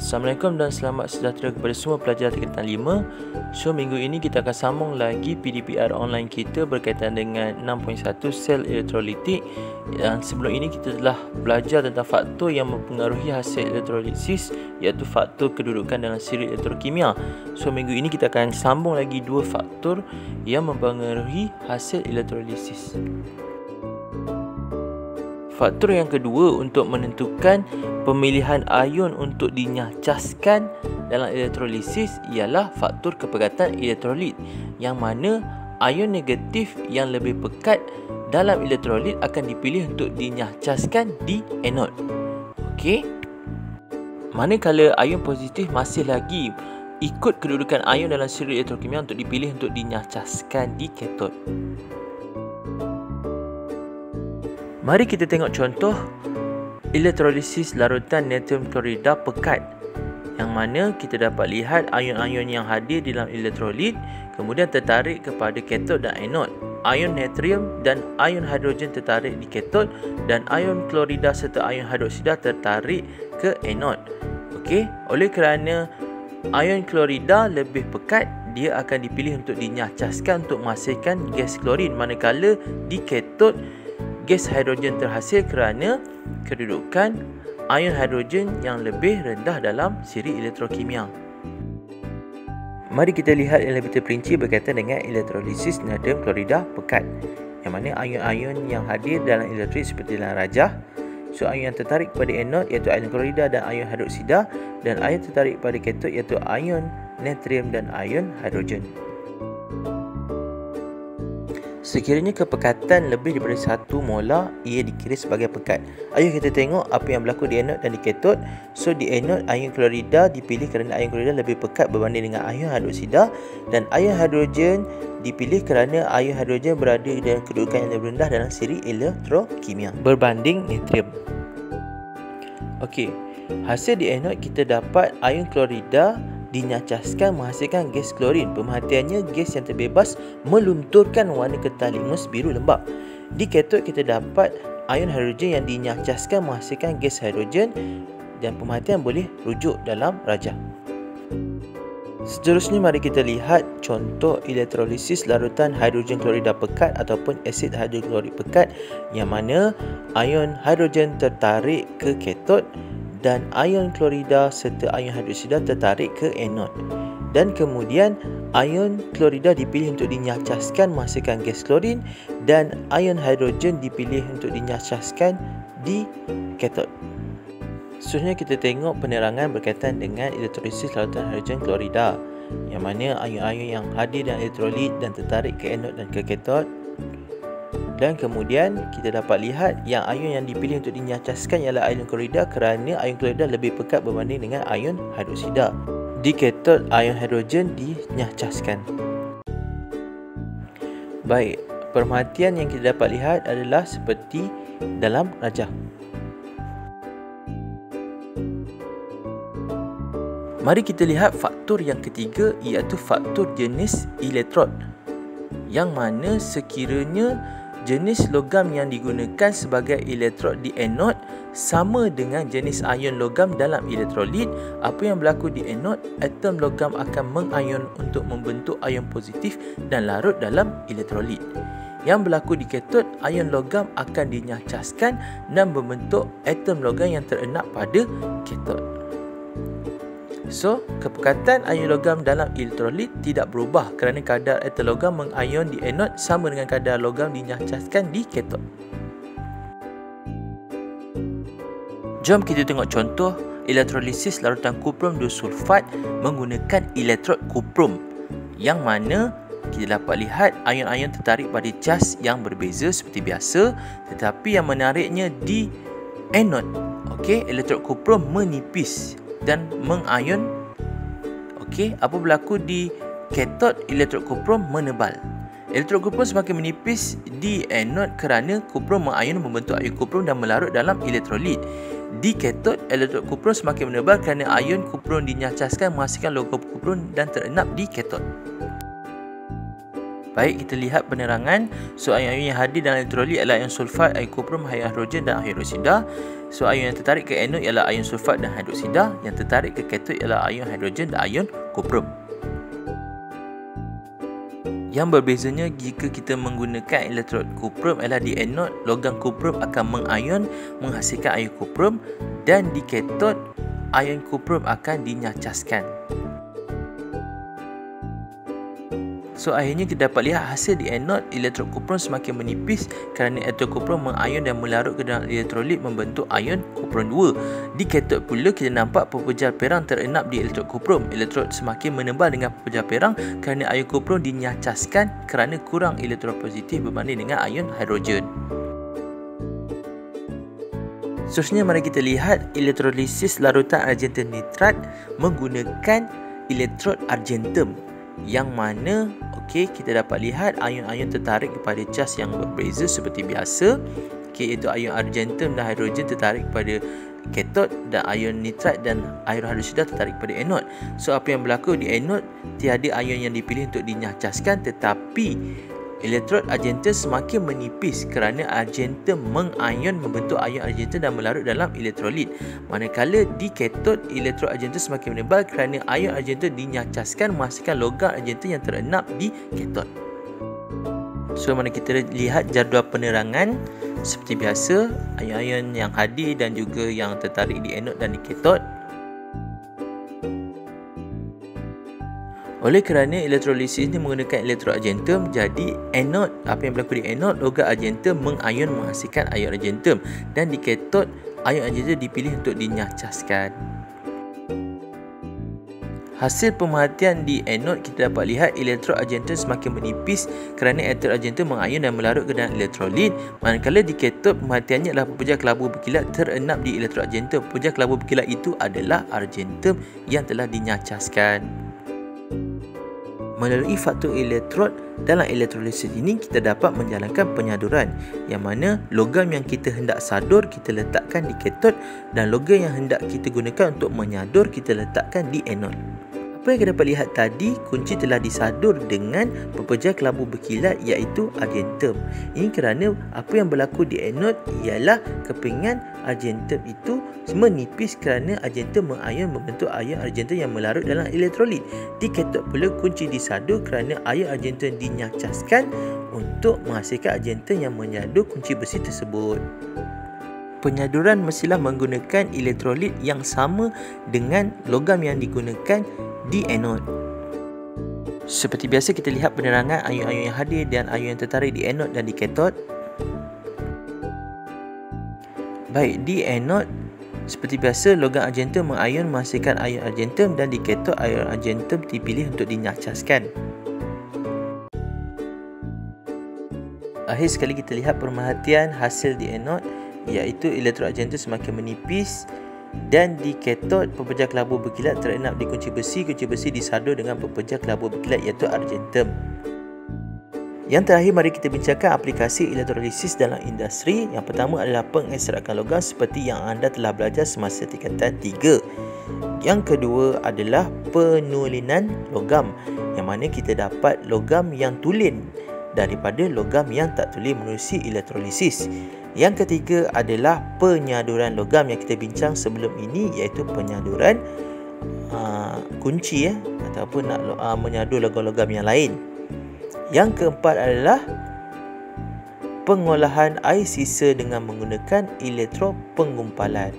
Assalamualaikum dan selamat sejahtera kepada semua pelajar tingkatan 5. So minggu ini kita akan sambung lagi PDPR online kita berkaitan dengan 6.1 sel elektrolitik. Dan sebelum ini kita telah belajar tentang faktor yang mempengaruhi hasil elektrolisis, iaitu faktor kedudukan dalam siri elektrokimia. So minggu ini kita akan sambung lagi dua faktor yang mempengaruhi hasil elektrolisis. Faktor yang kedua untuk menentukan pemilihan ion untuk dinyacaskan dalam elektrolisis ialah faktor kepekatan elektrolit, yang mana ion negatif yang lebih pekat dalam elektrolit akan dipilih untuk dinyacaskan di anod. Okey. Manakala ion positif masih lagi ikut kedudukan ion dalam siri elektrokimia untuk dipilih untuk dinyacaskan di katod. Mari kita tengok contoh elektrolisis larutan natrium klorida pekat, yang mana kita dapat lihat ion-ion yang hadir di dalam elektrolit kemudian tertarik kepada katod dan anod. Ion natrium dan ion hidrogen tertarik di katod dan ion klorida serta ion hidroksida tertarik ke anod. Okey, oleh kerana ion klorida lebih pekat, dia akan dipilih untuk dinyacaskan untuk menghasilkan gas klorin, manakala di katod gas hidrogen terhasil kerana kedudukan ion hidrogen yang lebih rendah dalam siri elektrokimia. Mari kita lihat yang lebih terperinci berkaitan dengan elektrolisis natrium klorida pekat, yang mana ion-ion yang hadir dalam elektrolit seperti dalam rajah. So ion yang tertarik pada anod iaitu ion klorida dan ion hidroksida, dan ion tertarik pada katod iaitu ion natrium dan ion hidrogen. Sekiranya kepekatan lebih daripada 1 molar, ia dikira sebagai pekat. Ayuh kita tengok apa yang berlaku di anod dan di katod. So di anod, ion klorida dipilih kerana ion klorida lebih pekat berbanding dengan ion hidroksida, dan ion hidrogen dipilih kerana ion hidrogen berada dalam kedudukan yang lebih rendah dalam siri elektrokimia berbanding natrium. Okey, hasil di anod kita dapat ion klorida dinyacaskan menghasilkan gas klorin. Pemerhatiannya, gas yang terbebas melunturkan warna ketah litmus biru lembap. Di katod kita dapat ion hidrogen yang dinyacaskan menghasilkan gas hidrogen, dan pemerhatian boleh rujuk dalam rajah. Seterusnya mari kita lihat contoh elektrolisis larutan hidrogen klorida pekat ataupun asid hidroklorik pekat, yang mana ion hidrogen tertarik ke katod dan ion klorida serta ion hidroksida tertarik ke anod. Dan kemudian ion klorida dipilih untuk dinyacaskan menghasilkan gas klorin, dan ion hidrogen dipilih untuk dinyacaskan di katod. Seterusnya kita tengok penerangan berkaitan dengan elektrolisis larutan hidrogen klorida, yang mana ion-ion yang hadir dalam elektrolit dan tertarik ke anod dan ke katod. Dan kemudian kita dapat lihat yang ion yang dipilih untuk dinyacaskan ialah ion klorida kerana ion klorida lebih pekat berbanding dengan ion hidroksida. Di katod, ion hidrogen dinyacaskan. Baik, perhatian yang kita dapat lihat adalah seperti dalam rajah. Mari kita lihat faktor yang ketiga, iaitu faktor jenis elektrod, yang mana sekiranya jenis logam yang digunakan sebagai elektrod di anod sama dengan jenis ion logam dalam elektrolit, apa yang berlaku di anod, atom logam akan mengion untuk membentuk ion positif dan larut dalam elektrolit. Yang berlaku di katod, ion logam akan dinyacaskan dan membentuk atom logam yang terenak pada katod. So, kepekatan ion logam dalam elektrolit tidak berubah kerana kadar atom logam mengion di anod sama dengan kadar logam dinyacaskan di katod. Jom kita tengok contoh elektrolisis larutan kuprum 2 sulfat menggunakan elektrod kuprum, yang mana kita dapat lihat ion-ion tertarik pada cas yang berbeza seperti biasa, tetapi yang menariknya di anod. Okey, elektrod kuprum menipis dan mengion. Okey, apa berlaku di katod? Elektrod kuprum menebal. Elektrod kuprum semakin menipis di anod kerana kuprum mengion membentuk ion kuprum dan melarut dalam elektrolit. Di katod, elektrod kuprum semakin menebal kerana ion kuprum dinyacaskan menghasilkan logam kuprum dan terenap di katod. Baik, kita lihat penerangan. So, ion-ion yang hadir dalam elektrolit adalah ion sulfat, ion kuprum, ion hidrogen dan ion hidroksida. So, ion yang tertarik ke anod ialah ion sulfat dan hidroksida. Yang tertarik ke katod ialah ion hidrogen dan ion kuprum. Yang berbezanya jika kita menggunakan elektrod kuprum adalah di anod, logam kuprum akan mengion menghasilkan ion kuprum, dan di katod, ion kuprum akan dinyacaskan. So, akhirnya kita dapat lihat hasil di anod, elektrod kuprum semakin menipis kerana elektrod kuprum mengion dan melarut ke dalam elektrolit membentuk ion kuprum 2. Di katod pula kita nampak pepejal perang terenap di elektrod kuprum. Elektrod semakin menebal dengan pepejal perang kerana ion kuprum dinyacaskan kerana kurang elektron positif berbanding dengan ion hidrogen. Seterusnya, mari kita lihat elektrolisis larutan argentum nitrat menggunakan elektrod argentum, yang mana kita dapat lihat ion-ion tertarik kepada cas yang berbeza seperti biasa. Iaitu ion argentum dan hidrogen tertarik kepada katod, dan ion nitrat dan ion hidroksida tertarik pada anod. So, apa yang berlaku di anod, tiada ion yang dipilih untuk dinyacaskan, tetapi elektrod argentum semakin menipis kerana argentum mengion membentuk ion argentum dan melarut dalam elektrolit. Manakala di katod, elektrod argentum semakin menebal kerana ion argentum dinyacaskan menghasilkan logam argentum yang terenap di katod. So, mari kita lihat jadual penerangan. Seperti biasa, ion-ion yang hadir dan juga yang tertarik di anod dan di katod. Oleh kerana elektrolisis ini menggunakan elektrod argentum, jadi anod, apa yang berlaku di anod, logam argentum mengion menghasilkan ion argentum, dan di katod, ion argentum dipilih untuk dinyacaskan. Hasil pemerhatian di anod, kita dapat lihat elektrod argentum semakin menipis kerana elektrod argentum mengion dan melarut ke dalam elektrolit. Manakala di katod, pemerhatiannya adalah pepejal kelabu berkilat terenap di elektrod argentum. Pepejal kelabu berkilat itu adalah argentum yang telah dinyacaskan. Melalui faktor elektrod dalam elektrolisis ini, kita dapat menjalankan penyaduran, yang mana logam yang kita hendak sadur kita letakkan di katod, dan logam yang hendak kita gunakan untuk menyadur kita letakkan di anod. Apa yang kita dapat lihat tadi, kunci telah disadur dengan pepejal kelabu berkilat iaitu argentum. Ini kerana apa yang berlaku di anod ialah kepingan argentum itu menipis kerana argentum mengion membentuk ion argentum yang melarut dalam elektrolit. Di katod pula kunci disadur kerana ion argentum dinyacaskan untuk menghasilkan argentum yang menyadu kunci besi tersebut. Penyaduran mestilah menggunakan elektrolit yang sama dengan logam yang digunakan di anod. Seperti biasa, kita lihat penerangan ion-ion yang hadir dan ion yang tertarik di anod dan di katod. Baik, di anod seperti biasa logam argentum mengion menghasilkan ion argentum, dan di katod ion argentum dipilih untuk dinyacaskan. Akhir sekali, kita lihat pemerhatian hasil di anod, iaitu elektrod argentum semakin menipis, dan di katod pepejal kelabu berkilat terenap di kunci besi disadur dengan pepejal kelabu berkilat iaitu argentum. Yang terakhir, mari kita bincangkan aplikasi elektrolisis dalam industri. Yang pertama adalah pengekstrakan logam seperti yang anda telah belajar semasa tingkatan 3. Yang kedua adalah penulinan logam, yang mana kita dapat logam yang tulen daripada logam yang tak tulen menerusi elektrolisis. Yang ketiga adalah penyaduran logam yang kita bincang sebelum ini, iaitu penyaduran kunci ataupun nak menyadur logam-logam yang lain. Yang keempat adalah pengolahan air sisa dengan menggunakan elektrogumpalan.